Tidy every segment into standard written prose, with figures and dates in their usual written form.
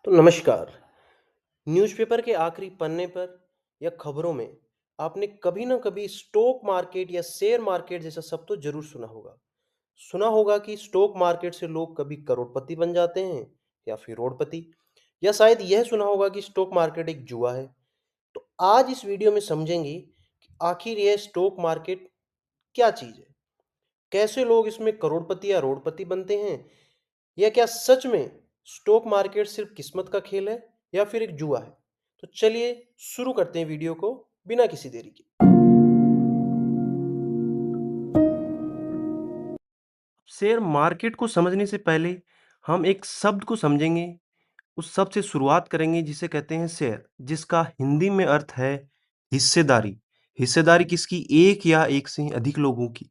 तो नमस्कार। न्यूज़पेपर के आखिरी पन्ने पर या खबरों में आपने कभी ना कभी स्टॉक मार्केट या शेयर मार्केट जैसा शब्द तो जरूर सुना होगा। सुना होगा कि स्टॉक मार्केट से लोग कभी करोड़पति बन जाते हैं या फिर करोड़पति, या शायद यह सुना होगा कि स्टॉक मार्केट एक जुआ है। तो आज इस वीडियो में समझेंगे कि आखिर यह स्टॉक मार्केट क्या चीज़ है, कैसे लोग इसमें करोड़पति या करोड़पति बनते हैं, या क्या सच में स्टॉक मार्केट सिर्फ किस्मत का खेल है या फिर एक जुआ है। तो चलिए शुरू करते हैं वीडियो को बिना किसी देरी के। शेयर मार्केट को समझने से पहले हम एक शब्द को समझेंगे। उस शब्द से शुरुआत करेंगे जिसे कहते हैं शेयर, जिसका हिंदी में अर्थ है हिस्सेदारी। हिस्सेदारी किसकी? एक या एक से अधिक लोगों की।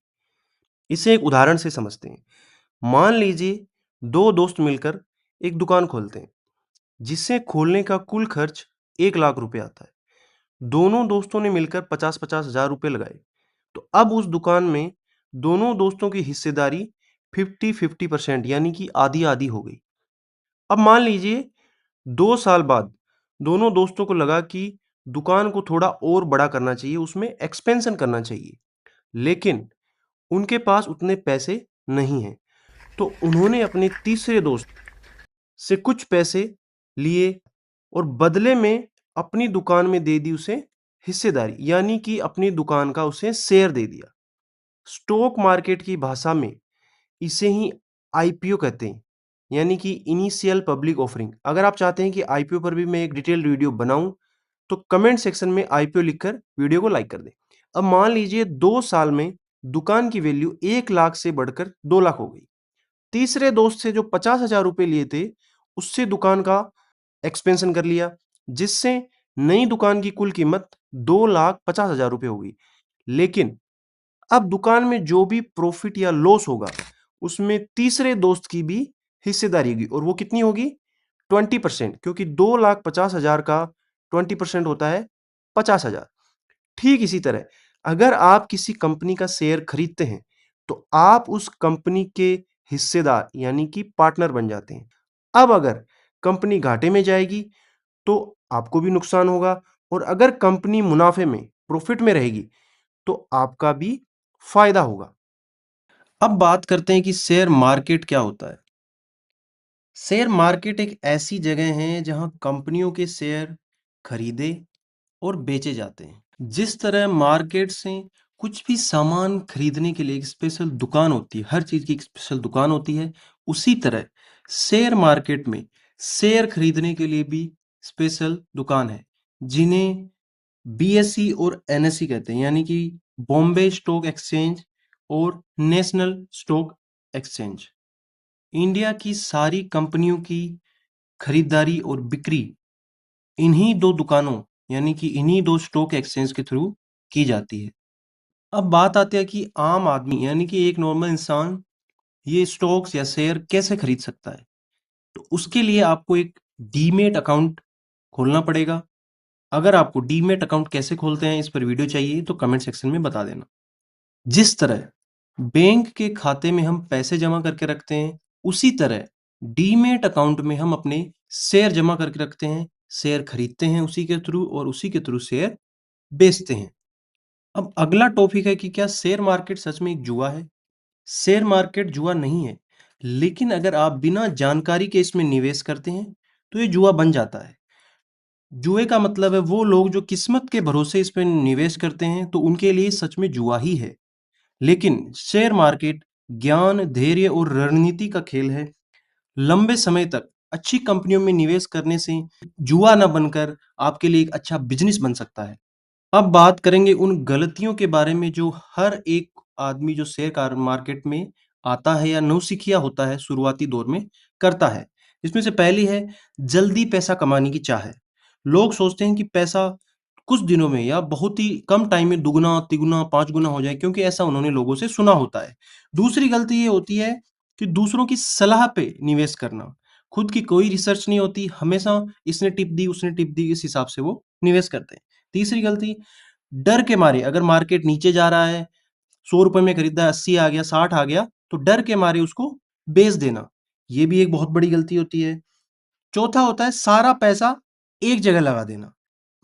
इसे एक उदाहरण से समझते हैं। मान लीजिए दो दोस्त मिलकर एक दुकान खोलते हैं, जिसे खोलने का कुल खर्च 1 लाख रुपए आता है। दोनों दोस्तों ने मिलकर 50-50 हजार रुपए लगाए। तो अब उस दुकान में दोनों दोस्तों की हिस्सेदारी 50-50% यानी कि आधी आधी हो गई। अब मान लीजिए 2 साल बाद दोनों दोस्तों को लगा कि दुकान को थोड़ा और बड़ा करना चाहिए, उसमें एक्सपेंशन करना चाहिए, लेकिन उनके पास उतने पैसे नहीं हैं। तो उन्होंने अपने तीसरे दोस्त से कुछ पैसे लिए और बदले में अपनी दुकान में दे दी उसे हिस्सेदारी, यानी कि अपनी दुकान का उसे शेयर दे दिया। स्टॉक मार्केट की भाषा में इसे ही आईपीओ कहते हैं, यानी कि इनिशियल पब्लिक ऑफरिंग। अगर आप चाहते हैं कि आईपीओ पर भी मैं एक डिटेल्ड वीडियो बनाऊं, तो कमेंट सेक्शन में आईपीओ लिखकर वीडियो को लाइक कर दें। अब मान लीजिए 2 साल में दुकान की वैल्यू 1 लाख से बढ़कर 2 लाख हो गई। तीसरे दोस्त से जो 50,000 रुपए लिए थे, उससे दुकान का एक्सपेंशन कर लिया, जिससे नई दुकान की कुल कीमत 2,50,000 रुपए हो गई। लेकिन अब दुकान में जो भी प्रॉफिट या लॉस होगा, उसमें तीसरे दोस्त की भी हिस्सेदारी होगी, और वो कितनी होगी? 20%, क्योंकि 2,50,000 का 20% होता है 50,000। ठीक इसी तरह अगर आप किसी कंपनी का शेयर खरीदते हैं, तो आप उस कंपनी के हिस्सेदार यानी कि पार्टनर बन जाते हैं। अब अगर कंपनी घाटे में जाएगी, तो आपको भी नुकसान होगा, और अगर कंपनी मुनाफे में, प्रॉफिट में रहेगी, तो आपका भी फायदा होगा। अब बात करते हैं कि शेयर मार्केट क्या होता है। शेयर मार्केट एक ऐसी जगह है जहां कंपनियों के शेयर खरीदे और बेचे जाते हैं। जिस तरह मार्केट से कुछ भी सामान खरीदने के लिए एक स्पेशल दुकान होती है, हर चीज की एक स्पेशल दुकान होती है, उसी तरह शेयर मार्केट में शेयर खरीदने के लिए भी स्पेशल दुकान है, जिन्हें बीएसई और एनएसई कहते हैं, यानी कि बॉम्बे स्टॉक एक्सचेंज और नेशनल स्टॉक एक्सचेंज। इंडिया की सारी कंपनियों की खरीदारी और बिक्री इन्हीं दो दुकानों, यानी कि इन्हीं दो स्टॉक एक्सचेंज के थ्रू की जाती है। अब बात आती है कि आम आदमी, यानी कि एक नॉर्मल इंसान, ये स्टॉक्स या शेयर कैसे खरीद सकता है। तो उसके लिए आपको एक डीमेट अकाउंट खोलना पड़ेगा। अगर आपको डीमेट अकाउंट कैसे खोलते हैं, इस पर वीडियो चाहिए तो कमेंट सेक्शन में बता देना। जिस तरह बैंक के खाते में हम पैसे जमा करके रखते हैं, उसी तरह डीमेट अकाउंट में हम अपने शेयर जमा करके रखते हैं, शेयर खरीदते हैं उसी के थ्रू, और उसी के थ्रू शेयर बेचते हैं। अब अगला टॉपिक है कि क्या शेयर मार्केट सच में एक जुआ है? शेयर मार्केट जुआ नहीं है, लेकिन अगर आप बिना जानकारी के इसमें निवेश करते हैं, तो ये जुआ बन जाता है। जुए का मतलब है वो लोग जो किस्मत के भरोसे इस पे निवेश करते हैं, तो उनके लिए सच में जुआ ही है। लेकिन शेयर मार्केट ज्ञान, धैर्य और रणनीति का खेल है। लंबे समय तक अच्छी कंपनियों में निवेश करने से जुआ न बनकर आपके लिए एक अच्छा बिजनेस बन सकता है। अब बात करेंगे उन गलतियों के बारे में जो हर एक आदमी जो शेयर कार मार्केट में आता है या नौसिखिया होता है शुरुआती दौर में करता है। इसमें से पहली है जल्दी पैसा कमाने की चाह। लोग सोचते हैं कि पैसा कुछ दिनों में या बहुत ही कम टाइम में दुगना, तिगुना, 5 गुना हो जाए, क्योंकि ऐसा उन्होंने लोगों से सुना होता है। दूसरी गलती ये होती है कि दूसरों की सलाह पे निवेश करना। खुद की कोई रिसर्च नहीं होती, हमेशा इसने टिप दी, उसने टिप दी, इस हिसाब से वो निवेश करते हैं। तीसरी गलती, डर के मारे, अगर मार्केट नीचे जा रहा है, 100 रुपए में खरीदा, 80 आ गया, 60 आ गया, तो डर के मारे उसको बेच देना। ये भी एक बहुत बड़ी गलती होती है। चौथा होता है सारा पैसा एक जगह लगा देना।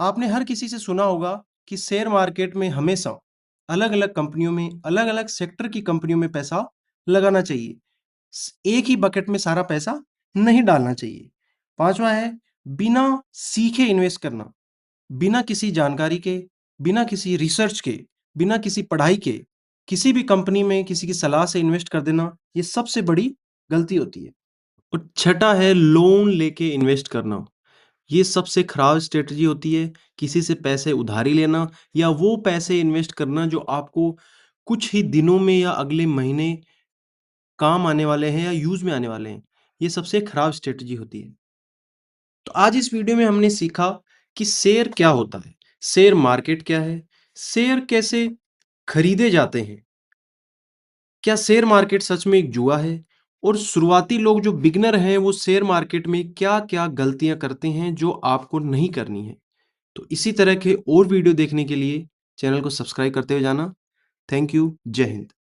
आपने हर किसी से सुना होगा कि शेयर मार्केट में हमेशा अलग-अलग कंपनियों में, अलग-अलग सेक्टर की कंपनियों में पैसा लगाना चाहिए। एक ही बकेट में सारा पैसा नहीं डालना चाहिए। पाँचवा है बिना सीखे इन्वेस्ट करना। बिना किसी जानकारी के, बिना किसी रिसर्च के, बिना किसी पढ़ाई के, किसी भी कंपनी में किसी की सलाह से इन्वेस्ट कर देना, ये सबसे बड़ी गलती होती है। और छठा है लोन लेके इन्वेस्ट करना। ये सबसे खराब स्ट्रैटेजी होती है, किसी से पैसे उधारी लेना या वो पैसे इन्वेस्ट करना जो आपको कुछ ही दिनों में या अगले महीने काम आने वाले हैं या यूज़ में आने वाले हैं। ये सबसे खराब स्ट्रैटेजी होती है। तो आज इस वीडियो में हमने सीखा कि शेयर क्या होता है, शेयर मार्केट क्या है, शेयर कैसे खरीदे जाते हैं, क्या शेयर मार्केट सच में एक जुआ है और शुरुआती लोग जो बिगिनर हैं वो शेयर मार्केट में क्या-क्या गलतियां करते हैं जो आपको नहीं करनी है। तो इसी तरह के और वीडियो देखने के लिए चैनल को सब्सक्राइब करते हुए जाना। Thank you. जय हिंद।